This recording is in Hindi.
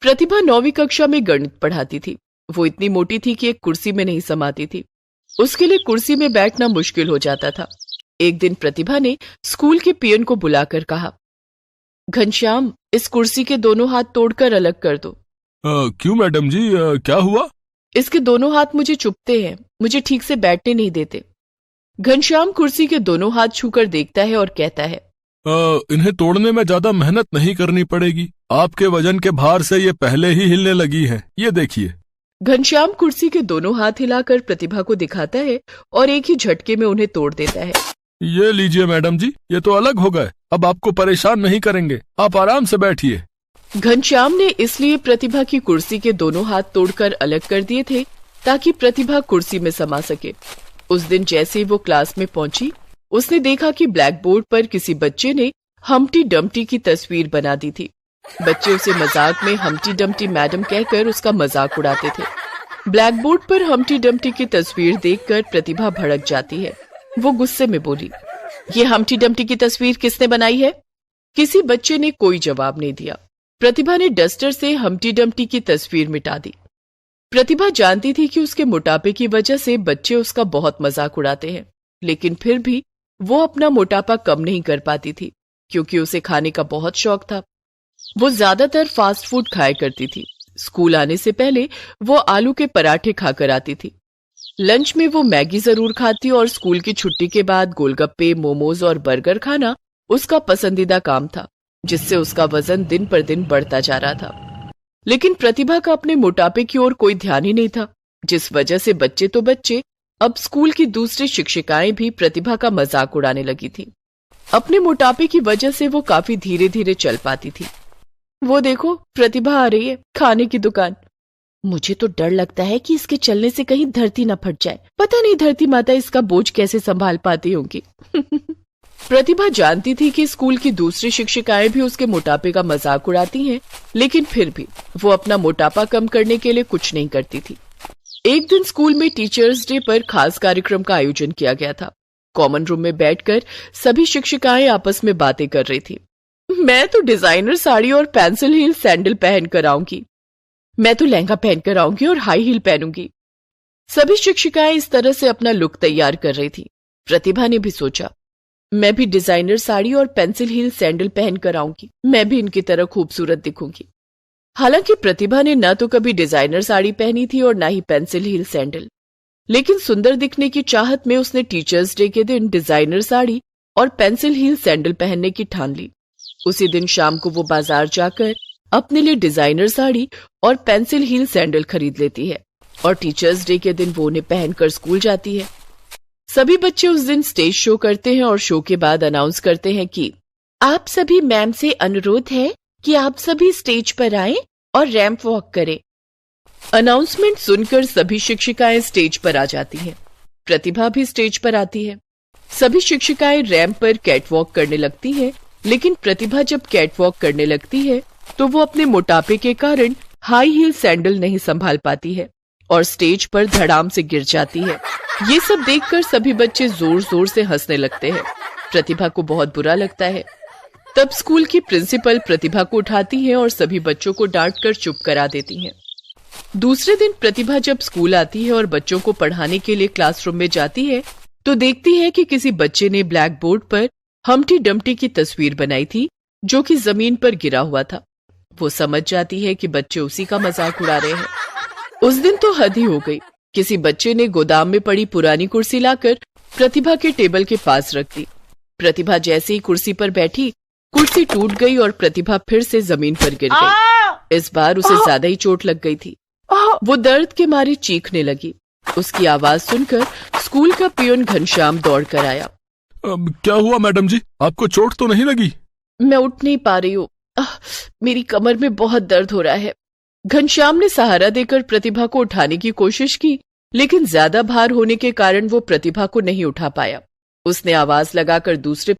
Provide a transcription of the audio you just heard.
प्रतिभा 9वीं कक्षा में गणित पढ़ाती थी। वो इतनी मोटी थी कि एक कुर्सी में नहीं समाती थी। उसके लिए कुर्सी में बैठना मुश्किल हो जाता था। एक दिन प्रतिभा ने स्कूल के पियन को बुलाकर कहा, घनश्याम, इस कुर्सी के दोनों हाथ तोड़कर अलग कर दो। क्यों मैडम जी, क्या हुआ? इसके दोनों हाथ मुझे चुभते हैं, मुझे ठीक से बैठने नहीं देते। घनश्याम कुर्सी के दोनों हाथ छूकर देखता है और कहता है, इन्हें तोड़ने में ज्यादा मेहनत नहीं करनी पड़ेगी। आपके वजन के भार से ये पहले ही हिलने लगी है, ये देखिए। घनश्याम कुर्सी के दोनों हाथ हिलाकर प्रतिभा को दिखाता है और एक ही झटके में उन्हें तोड़ देता है। ये लीजिए मैडम जी, ये तो अलग हो गए। अब आपको परेशान नहीं करेंगे, आप आराम से बैठिए। घनश्याम ने इसलिए प्रतिभा की कुर्सी के दोनों हाथ तोड़कर अलग कर दिए थे ताकि प्रतिभा कुर्सी में समा सके। उस दिन जैसे ही वो क्लास में पहुंची, उसने देखा कि ब्लैक बोर्ड पर किसी बच्चे ने हम्टी डम्टी की तस्वीर बना दी थी। बच्चे उसे मजाक में हम्टी डम्टी मैडम कहकर उसका मजाक उड़ाते थे। ब्लैक बोर्ड पर हम्टी डम्टी की तस्वीर देखकर प्रतिभा भड़क जाती है। वो गुस्से में बोली, ये हम्टी डम्टी की तस्वीर किसने बनाई है? किसी बच्चे ने कोई जवाब नहीं दिया। प्रतिभा ने डस्टर से हम्टी डम्टी की तस्वीर मिटा दी। प्रतिभा जानती थी कि उसके मोटापे की वजह से बच्चे उसका बहुत मजाक उड़ाते हैं, लेकिन फिर भी वो अपना मोटापा कम नहीं कर पाती थी क्योंकि उसे खाने का बहुत शौक था। वो ज्यादातर फास्ट फूड खाया करती थी। स्कूल आने से पहले वो आलू के पराठे खाकर आती थी। लंच में वो मैगी जरूर खाती और स्कूल की छुट्टी के बाद गोलगप्पे, मोमोज और बर्गर खाना उसका पसंदीदा काम था, जिससे उसका वजन दिन पर दिन बढ़ता जा रहा था। लेकिन प्रतिभा का अपने मोटापे की ओर कोई ध्यान ही नहीं था, जिस वजह से बच्चे तो बच्चे, अब स्कूल की दूसरी शिक्षिकाएं भी प्रतिभा का मजाक उड़ाने लगी थी। अपने मोटापे की वजह से वो काफी धीरे धीरे चल पाती थी। वो देखो, प्रतिभा आ रही है, खाने की दुकान। मुझे तो डर लगता है कि इसके चलने से कहीं धरती न फट जाए। पता नहीं धरती माता इसका बोझ कैसे संभाल पाती होंगी। प्रतिभा जानती थी कि स्कूल की दूसरी शिक्षिकाएं भी उसके मोटापे का मजाक उड़ाती हैं, लेकिन फिर भी वो अपना मोटापा कम करने के लिए कुछ नहीं करती थी। एक दिन स्कूल में टीचर्स डे पर खास कार्यक्रम का आयोजन किया गया था। कॉमन रूम में बैठकर सभी शिक्षिकाएं आपस में बातें कर रही थी। मैं तो डिजाइनर साड़ी और पेंसिल हील सैंडल पहन कर आऊंगी। मैं तो लहंगा पहन कर आऊंगी और हाई हील पहनूंगी। सभी शिक्षिकाएं इस तरह से अपना लुक तैयार कर रही थी। प्रतिभा ने भी सोचा, मैं भी डिजाइनर साड़ी और पेंसिल हील सैंडल पहन कर आऊंगी। मैं भी इनकी तरह खूबसूरत दिखूंगी। हालांकि प्रतिभा ने न तो कभी डिजाइनर साड़ी पहनी थी और न ही पेंसिल हील सैंडल, लेकिन सुंदर दिखने की चाहत में उसने टीचर्स डे के दिन डिजाइनर साड़ी और पेंसिल हील सैंडल पहनने की ठान ली। उसी दिन शाम को वो बाजार जाकर अपने लिए डिजाइनर साड़ी और पेंसिल हील सैंडल खरीद लेती है और टीचर्स डे के दिन वो उन्हें पहनकर स्कूल जाती है। सभी बच्चे उस दिन स्टेज शो करते हैं और शो के बाद अनाउंस करते हैं कि आप सभी मैम से अनुरोध है कि आप सभी स्टेज पर आएं और रैंप वॉक करें। अनाउंसमेंट सुनकर सभी शिक्षिकाएं स्टेज पर आ जाती हैं। प्रतिभा भी स्टेज पर आती है। सभी शिक्षिकाएं रैंप पर कैटवॉक करने लगती हैं, लेकिन प्रतिभा जब कैटवॉक करने लगती है तो वो अपने मोटापे के कारण हाई हील सैंडल नहीं संभाल पाती है और स्टेज पर धड़ाम से गिर जाती है। ये सब देखकर सभी बच्चे जोर जोर से हंसने लगते हैं। प्रतिभा को बहुत बुरा लगता है। तब स्कूल की प्रिंसिपल प्रतिभा को उठाती है और सभी बच्चों को डांटकर चुप करा देती हैं। दूसरे दिन प्रतिभा जब स्कूल आती है और बच्चों को पढ़ाने के लिए क्लासरूम में जाती है तो देखती है कि किसी बच्चे ने ब्लैक बोर्ड पर हम्टी डम्टी की तस्वीर बनाई थी जो कि जमीन पर गिरा हुआ था। वो समझ जाती है कि बच्चे उसी का मजाक उड़ा रहे हैं। उस दिन तो हद ही हो गई। किसी बच्चे ने गोदाम में पड़ी पुरानी कुर्सी लाकर प्रतिभा के टेबल के पास रख दी। प्रतिभा जैसे ही कुर्सी पर बैठी, कुर्सी टूट गई और प्रतिभा फिर से जमीन पर गिर गई। इस बार उसे ज्यादा ही चोट लग गई थी। वो दर्द के मारे चीखने लगी। उसकी आवाज सुनकर स्कूल का पियोन घनश्याम दौड़ कर आया। क्या हुआ मैडम जी, आपको चोट तो नहीं लगी? मैं उठ नहीं पा रही हूँ, मेरी कमर में बहुत दर्द हो रहा है। घनश्याम ने सहारा देकर प्रतिभा को उठाने की कोशिश की, लेकिन ज्यादा भार होने के कारण वो प्रतिभा को नहीं उठा पाया। उसने आवाज लगाकर दूसरे